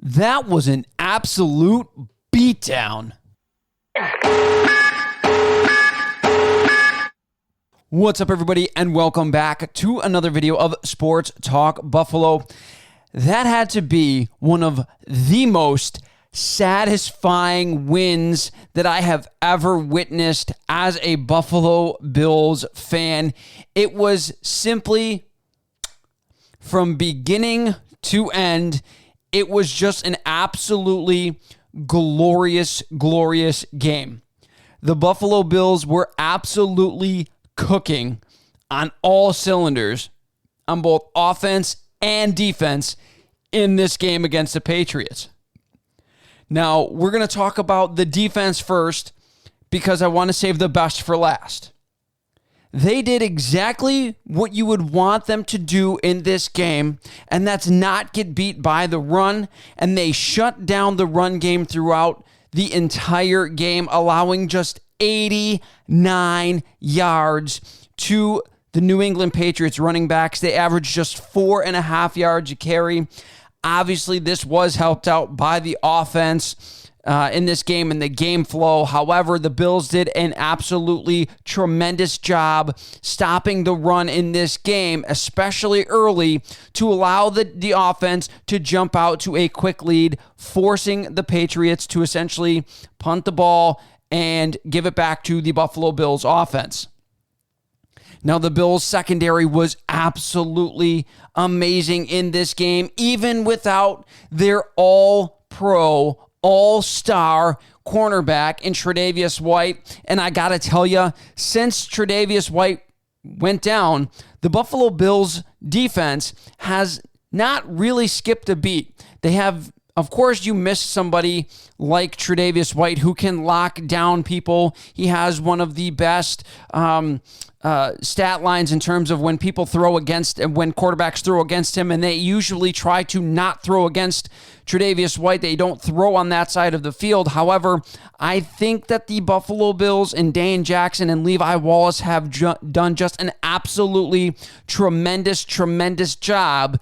That was an absolute beatdown. What's up, everybody, and welcome back to another video of Sports Talk Buffalo. That had to be one of the most satisfying wins that I have ever witnessed as a Buffalo Bills fan. It was simply, from beginning to end, it was just an absolutely glorious game. The Buffalo Bills were absolutely cooking on all cylinders on both offense and defense in this game against the Patriots. Now, we're going to talk about the defense first because I want to save the best for last. They did exactly what you would want them to do in this game, and that's not get beat by the run, and they shut down the run game throughout the entire game, allowing just 89 yards to the New England Patriots running backs. They averaged just 4.5 yards a carry. Obviously, this was helped out by the offense in this game and the game flow. However, the Bills did an absolutely tremendous job stopping the run in this game, especially early, to allow the offense to jump out to a quick lead, forcing the Patriots to essentially punt the ball and give it back to the Buffalo Bills offense. Now, the Bills' secondary was absolutely amazing in this game, even without their all-pro, all-star cornerback in Tre'Davious White. And I got to tell you, since Tre'Davious White went down, the Buffalo Bills defense has not really skipped a beat. They have, of course, you miss somebody like Tre'Davious White who can lock down people. He has one of the best stat lines in terms of when people throw against and when quarterbacks throw against him, and they usually try to not throw against Tre'Davious White. They don't throw on that side of the field. However, I think that the Buffalo Bills and Dane Jackson and Levi Wallace have done just an absolutely tremendous job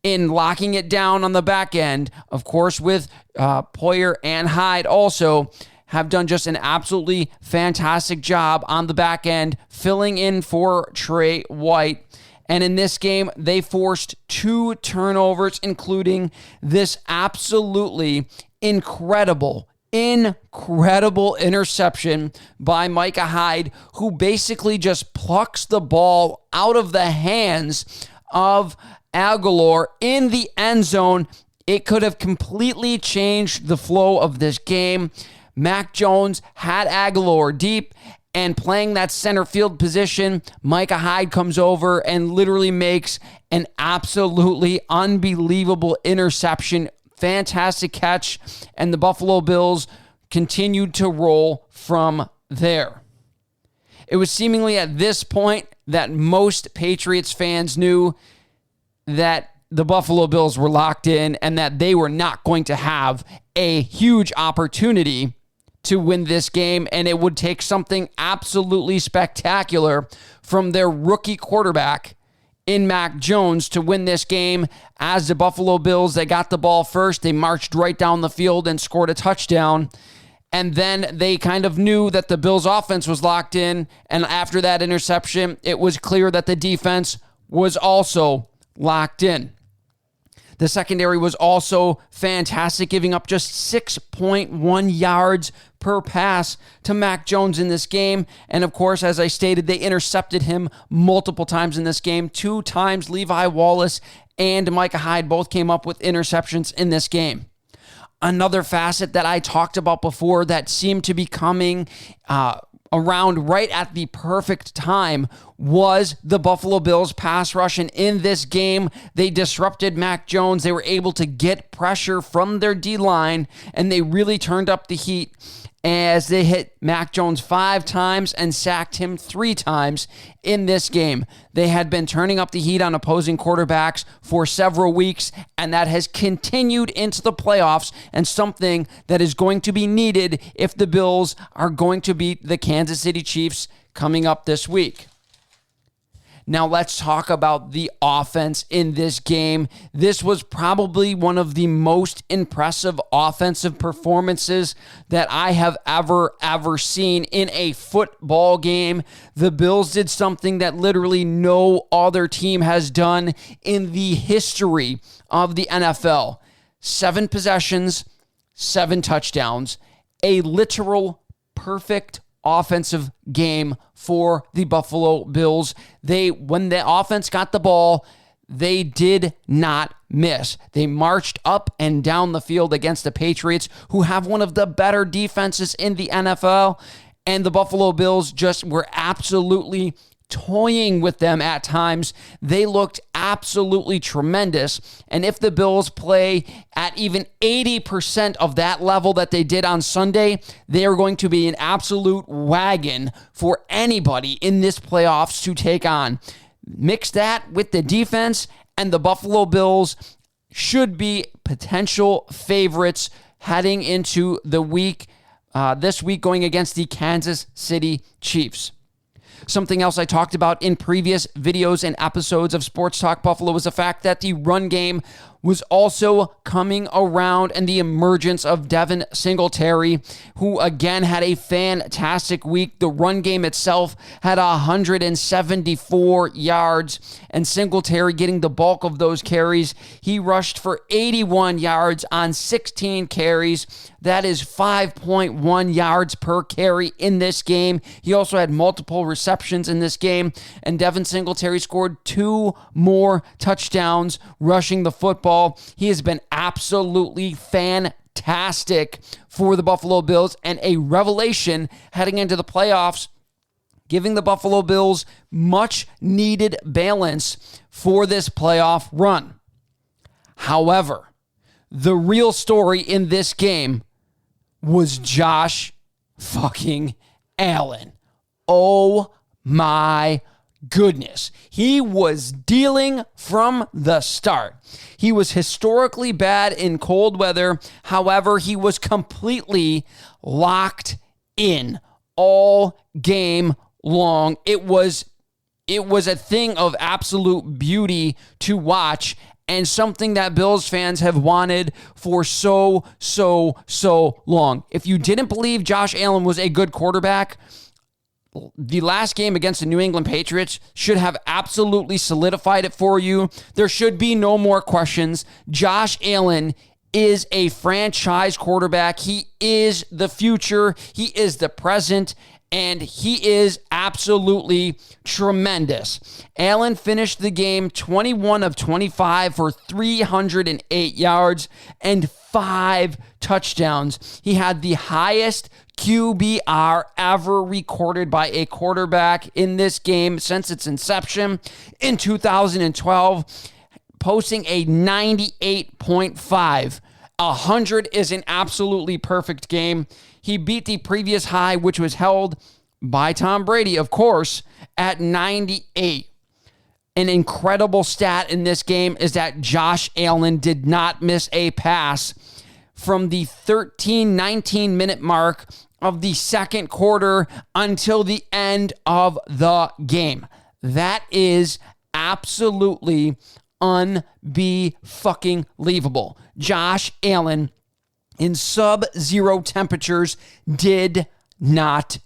in locking it down on the back end. Of course, with Poyer and Hyde also have done just an absolutely fantastic job on the back end, filling in for Trey White. And in this game, they forced 2 turnovers, including this absolutely incredible interception by Micah Hyde, who basically just plucks the ball out of the hands of Aguilar in the end zone. It could have completely changed the flow of this game. Mac Jones had Aguilar deep, and playing that center field position, Micah Hyde comes over and literally makes an absolutely unbelievable interception. Fantastic catch, and the Buffalo Bills continued to roll from there. It was seemingly at this point that most Patriots fans knew that the Buffalo Bills were locked in and that they were not going to have a huge opportunity to win this game, and it would take something absolutely spectacular from their rookie quarterback in Mac Jones to win this game. As the Buffalo Bills, they got the ball first, they marched right down the field and scored a touchdown, and then they kind of knew that the Bills' offense was locked in, and after that interception, it was clear that the defense was also locked in. The secondary was also fantastic, giving up just 6.1 yards per pass to Mac Jones in this game. And of course, as I stated, they intercepted him multiple times in this game. 2 times Levi Wallace and Micah Hyde both came up with interceptions in this game. Another facet that I talked about before that seemed to be coming around right at the perfect time was the Buffalo Bills pass rush. And in this game, they disrupted Mac Jones. They were able to get pressure from their D-line, and they really turned up the heat as they hit Mac Jones 5 times and sacked him 3 times in this game. They had been turning up the heat on opposing quarterbacks for several weeks, and that has continued into the playoffs, and something that is going to be needed if the Bills are going to beat the Kansas City Chiefs coming up this week. Now let's talk about the offense in this game. This was probably one of the most impressive offensive performances that I have ever seen in a football game. The Bills did something that literally no other team has done in the history of the NFL. 7 possessions, 7 touchdowns, a literal perfect offensive game for the Buffalo Bills. When the offense got the ball, they did not miss. They marched up and down the field against the Patriots, who have one of the better defenses in the NFL, and the Buffalo Bills just were absolutely toying with them at times. They looked absolutely tremendous. And if the Bills play at even 80% of that level that they did on Sunday, they are going to be an absolute wagon for anybody in this playoffs to take on. Mix that with the defense, and the Buffalo Bills should be potential favorites heading into the week, this week going against the Kansas City Chiefs. Something else I talked about in previous videos and episodes of Sports Talk Buffalo was the fact that the run game was also coming around, and the emergence of Devin Singletary, who again had a fantastic week. The run game itself had 174 yards, and Singletary getting the bulk of those carries. He rushed for 81 yards on 16 carries. That is 5.1 yards per carry in this game. He also had multiple receptions in this game, and Devin Singletary scored 2 more touchdowns rushing the football. He has been absolutely fantastic for the Buffalo Bills and a revelation heading into the playoffs, giving the Buffalo Bills much needed balance for this playoff run. However, the real story in this game was Josh fucking Allen. Oh my goodness. He was dealing from the start. He was historically bad in cold weather. However, he was completely locked in all game long. It was a thing of absolute beauty to watch, and something that Bills fans have wanted for so long. If you didn't believe Josh Allen was a good quarterback, the last game against the New England Patriots should have absolutely solidified it for you. There should be no more questions. Josh Allen is a franchise quarterback. He is the future. He is the present, and he is absolutely tremendous. Allen finished the game 21 of 25 for 308 yards and 5 touchdowns. He had the highest QBR ever recorded by a quarterback in this game since its inception in 2012, posting a 98.5. 100 is an absolutely perfect game. He beat the previous high, which was held by Tom Brady, of course, at 98. An incredible stat in this game is that Josh Allen did not miss a pass from the 19 minute mark of the second quarter until the end of the game. That is absolutely unbelievable. Josh Allen in sub-zero temperatures did not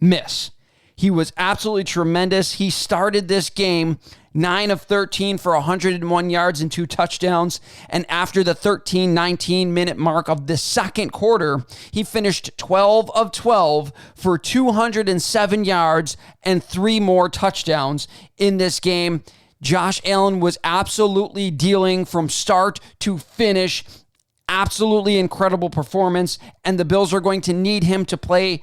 miss. He was absolutely tremendous. He started this game 9 of 13 for 101 yards and 2 touchdowns. And after the 19 minute mark of the second quarter, he finished 12 of 12 for 207 yards and 3 more touchdowns in this game. Josh Allen was absolutely dealing from start to finish. Absolutely incredible performance. And the Bills are going to need him to play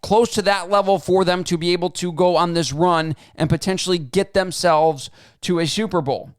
close to that level for them to be able to go on this run and potentially get themselves to a Super Bowl.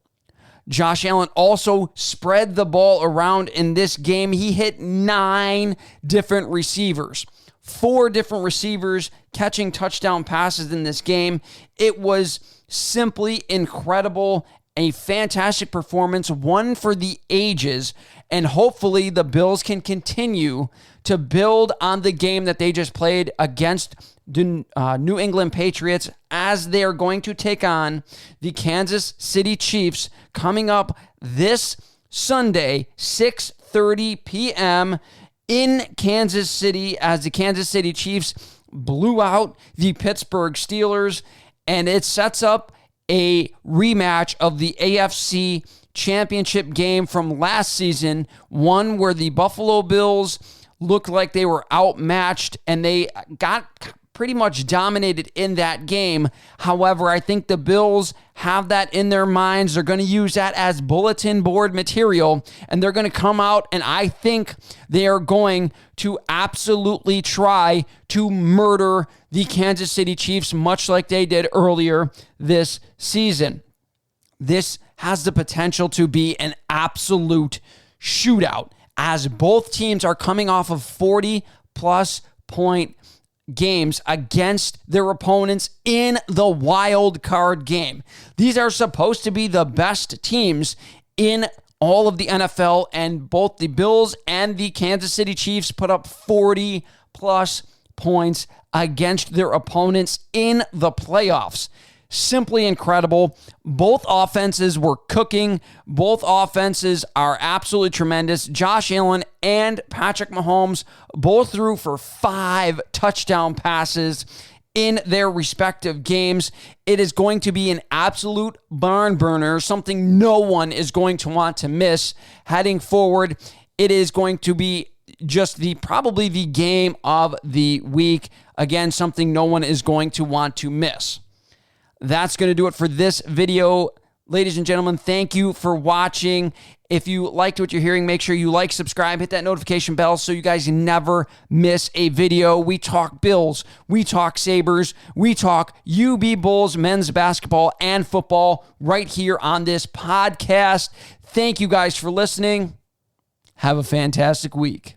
Josh Allen also spread the ball around in this game. He hit 9 different receivers, 4 different receivers catching touchdown passes in this game. It was simply incredible, a fantastic performance, one for the ages, and hopefully the Bills can continue to build on the game that they just played against the New England Patriots, as they are going to take on the Kansas City Chiefs coming up this Sunday, 6:30 p.m. in Kansas City, as the Kansas City Chiefs blew out the Pittsburgh Steelers, and it sets up a rematch of the AFC Championship game from last season, one where the Buffalo Bills looked like they were outmatched and they got pretty much dominated in that game. However, I think the Bills have that in their minds. They're going to use that as bulletin board material, and they're going to come out, and I think they are going to absolutely try to murder the Kansas City Chiefs, much like they did earlier this season. This has the potential to be an absolute shootout, as both teams are coming off of 40-plus point games against their opponents in the wild card game. These are supposed to be the best teams in all of the NFL, and both the Bills and the Kansas City Chiefs put up 40-plus points against their opponents in the playoffs. Simply incredible. Both offenses were cooking. Both offenses are absolutely tremendous. Josh Allen and Patrick Mahomes both threw for 5 touchdown passes in their respective games. It is going to be an absolute barn burner, something no one is going to want to miss heading forward. It is going to be just probably the game of the week. Again, something no one is going to want to miss. That's going to do it for this video. Ladies and gentlemen, thank you for watching. If you liked what you're hearing, make sure you like, subscribe, hit that notification bell so you guys never miss a video. We talk Bills, we talk Sabres, we talk UB Bulls men's basketball and football right here on this podcast. Thank you guys for listening. Have a fantastic week.